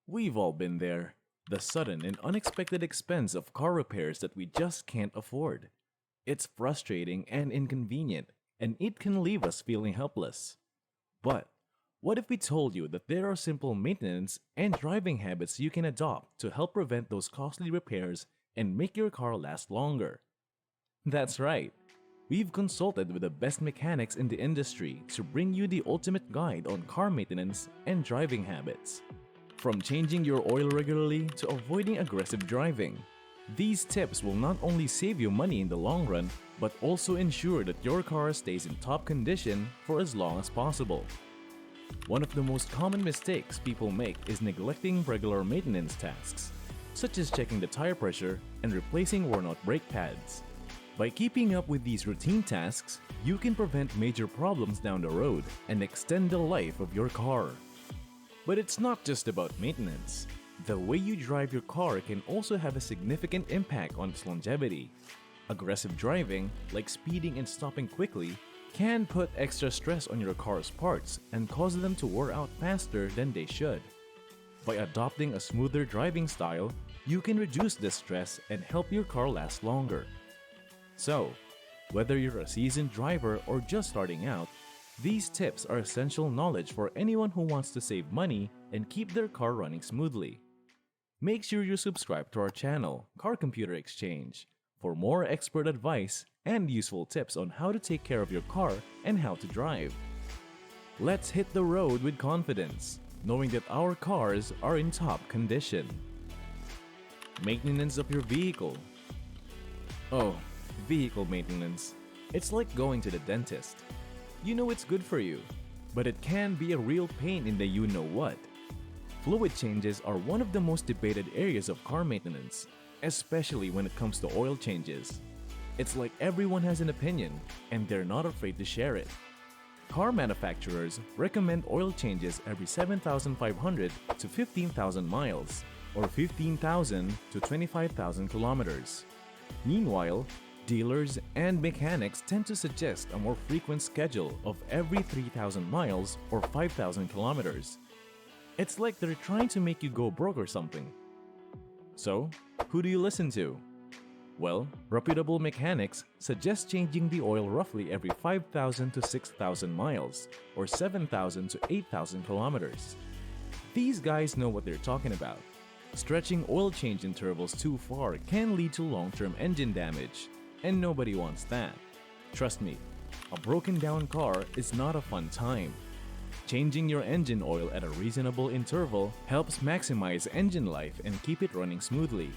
We've all been there. The sudden and unexpected expense of car repairs that we just can't afford. It's frustrating and inconvenient, and it can leave us feeling helpless. But what if we told you that there are simple maintenance and driving habits you can adopt to help prevent those costly repairs and make your car last longer? That's right. We've consulted with the best mechanics in the industry to bring you the ultimate guide on car maintenance and driving habits. From changing your oil regularly to avoiding aggressive driving, these tips will not only save you money in the long run, but also ensure that your car stays in top condition for as long as possible. One of the most common mistakes people make is neglecting regular maintenance tasks, such as checking the tire pressure and replacing worn-out brake pads. By keeping up with these routine tasks, you can prevent major problems down the road and extend the life of your car. But it's not just about maintenance. The way you drive your car can also have a significant impact on its longevity. Aggressive driving, like speeding and stopping quickly, can put extra stress on your car's parts and cause them to wear out faster than they should. By adopting a smoother driving style, you can reduce this stress and help your car last longer. So, whether you're a seasoned driver or just starting out, these tips are essential knowledge for anyone who wants to save money and keep their car running smoothly. Make sure you subscribe to our channel, Car Computer Exchange, for more expert advice and useful tips on how to take care of your car and how to drive. Let's hit the road with confidence, knowing that our cars are in top condition. Maintenance of your vehicle. Oh, vehicle maintenance. It's like going to the dentist. You know it's good for you, but it can be a real pain in the you-know-what. Fluid changes are one of the most debated areas of car maintenance, especially when it comes to oil changes. It's like everyone has an opinion, and they're not afraid to share it. Car manufacturers recommend oil changes every 7,500 to 15,000 miles, or 15,000 to 25,000 kilometers. Meanwhile, dealers and mechanics tend to suggest a more frequent schedule of every 3,000 miles or 5,000 kilometers. It's like they're trying to make you go broke or something. So, who do you listen to? Well, reputable mechanics suggest changing the oil roughly every 5,000 to 6,000 miles or 7,000 to 8,000 kilometers. These guys know what they're talking about. Stretching oil change intervals too far can lead to long-term engine damage, and nobody wants that. Trust me, a broken down car is not a fun time. Changing your engine oil at a reasonable interval helps maximize engine life and keep it running smoothly.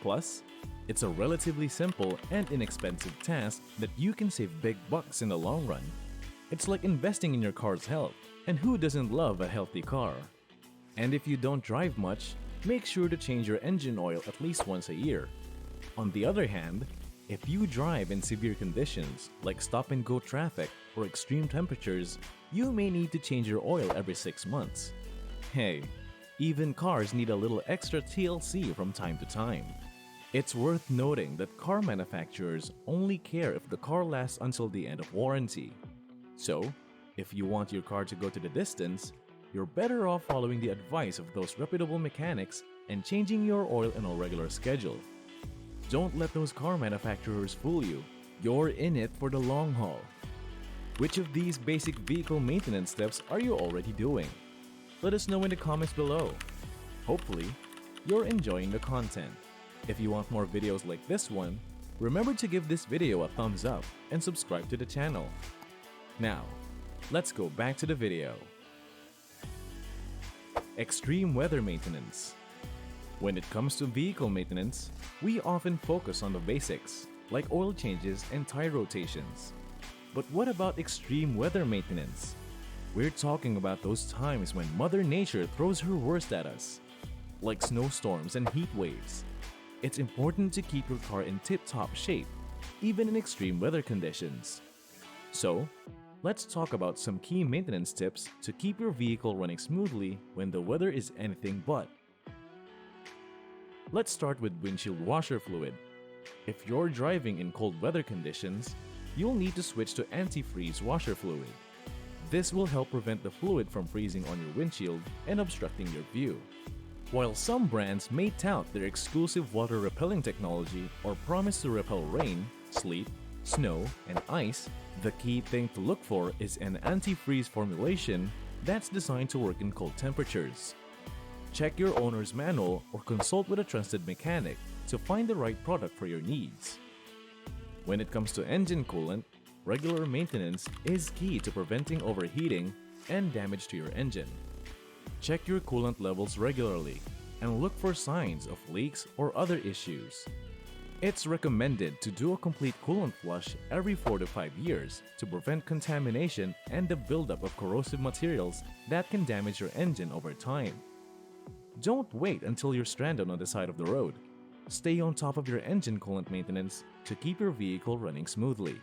Plus, it's a relatively simple and inexpensive task that you can save big bucks in the long run. It's like investing in your car's health, and who doesn't love a healthy car? And if you don't drive much, make sure to change your engine oil at least once a year. On the other hand, if you drive in severe conditions like stop-and-go traffic or extreme temperatures, you may need to change your oil every 6 months. Hey, even cars need a little extra TLC from time to time. It's worth noting that car manufacturers only care if the car lasts until the end of warranty. So, if you want your car to go to the distance, you're better off following the advice of those reputable mechanics and changing your oil on a regular schedule. Don't let those car manufacturers fool you. You're in it for the long haul. Which of these basic vehicle maintenance steps are you already doing? Let us know in the comments below. Hopefully, you're enjoying the content. If you want more videos like this one, remember to give this video a thumbs up and subscribe to the channel. Now, let's go back to the video. Extreme weather maintenance. When it comes to vehicle maintenance, we often focus on the basics, like oil changes and tire rotations. But what about extreme weather maintenance? We're talking about those times when Mother Nature throws her worst at us, like snowstorms and heat waves. It's important to keep your car in tip-top shape, even in extreme weather conditions. So, let's talk about some key maintenance tips to keep your vehicle running smoothly when the weather is anything but. Let's start with windshield washer fluid. If you're driving in cold weather conditions, you'll need to switch to antifreeze washer fluid. This will help prevent the fluid from freezing on your windshield and obstructing your view. While some brands may tout their exclusive water repelling technology or promise to repel rain, sleet, snow, and ice, the key thing to look for is an antifreeze formulation that's designed to work in cold temperatures. Check your owner's manual or consult with a trusted mechanic to find the right product for your needs. When it comes to engine coolant, regular maintenance is key to preventing overheating and damage to your engine. Check your coolant levels regularly and look for signs of leaks or other issues. It's recommended to do a complete coolant flush every 4 to 5 years to prevent contamination and the buildup of corrosive materials that can damage your engine over time. Don't wait until you're stranded on the side of the road. Stay on top of your engine coolant maintenance to keep your vehicle running smoothly.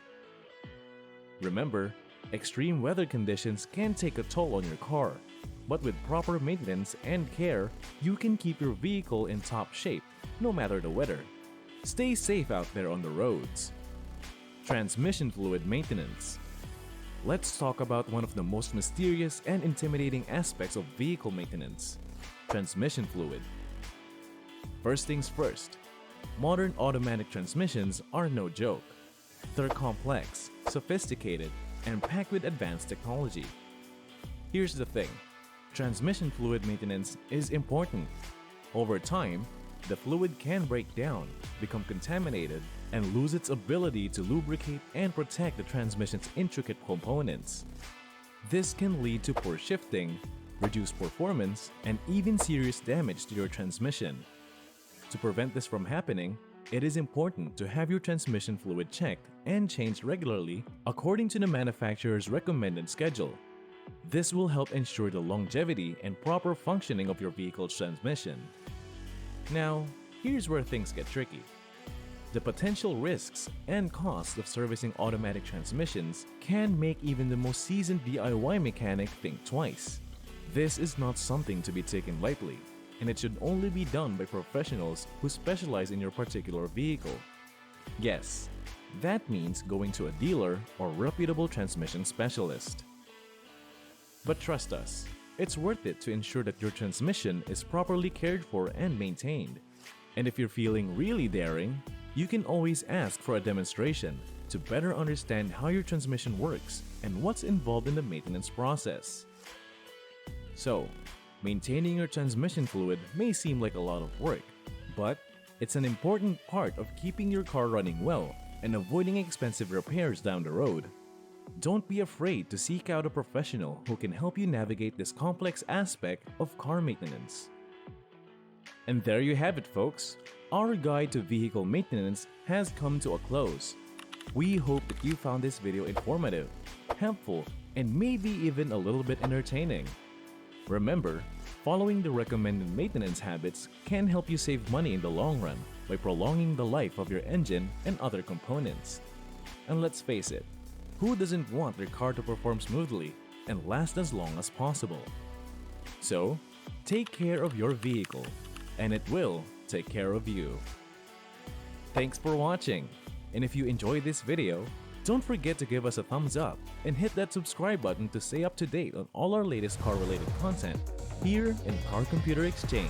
Remember, extreme weather conditions can take a toll on your car, but with proper maintenance and care, you can keep your vehicle in top shape no matter the weather. Stay safe out there on the roads. Transmission fluid maintenance. Let's talk about one of the most mysterious and intimidating aspects of vehicle maintenance: transmission fluid. First things first, modern automatic transmissions are no joke. They're complex, sophisticated, and packed with advanced technology. Here's the thing, transmission fluid maintenance is important. Over time, the fluid can break down, become contaminated, and lose its ability to lubricate and protect the transmission's intricate components. This can lead to poor shifting, reduced performance, and even serious damage to your transmission. To prevent this from happening, it is important to have your transmission fluid checked and changed regularly according to the manufacturer's recommended schedule. This will help ensure the longevity and proper functioning of your vehicle's transmission. Now, here's where things get tricky. The potential risks and costs of servicing automatic transmissions can make even the most seasoned DIY mechanic think twice. This is not something to be taken lightly, and it should only be done by professionals who specialize in your particular vehicle. Yes, that means going to a dealer or reputable transmission specialist. But trust us, it's worth it to ensure that your transmission is properly cared for and maintained. And if you're feeling really daring, you can always ask for a demonstration to better understand how your transmission works and what's involved in the maintenance process. So, maintaining your transmission fluid may seem like a lot of work, but it's an important part of keeping your car running well and avoiding expensive repairs down the road. Don't be afraid to seek out a professional who can help you navigate this complex aspect of car maintenance. And there you have it, folks. Our guide to vehicle maintenance has come to a close. We hope that you found this video informative, helpful, and maybe even a little bit entertaining. Remember, following the recommended maintenance habits can help you save money in the long run by prolonging the life of your engine and other components. And let's face it, who doesn't want their car to perform smoothly and last as long as possible? So, take care of your vehicle, and it will take care of you. Thanks for watching, and if you enjoyed this video, don't forget to give us a thumbs up and hit that subscribe button to stay up to date on all our latest car-related content here in Car Computer Exchange.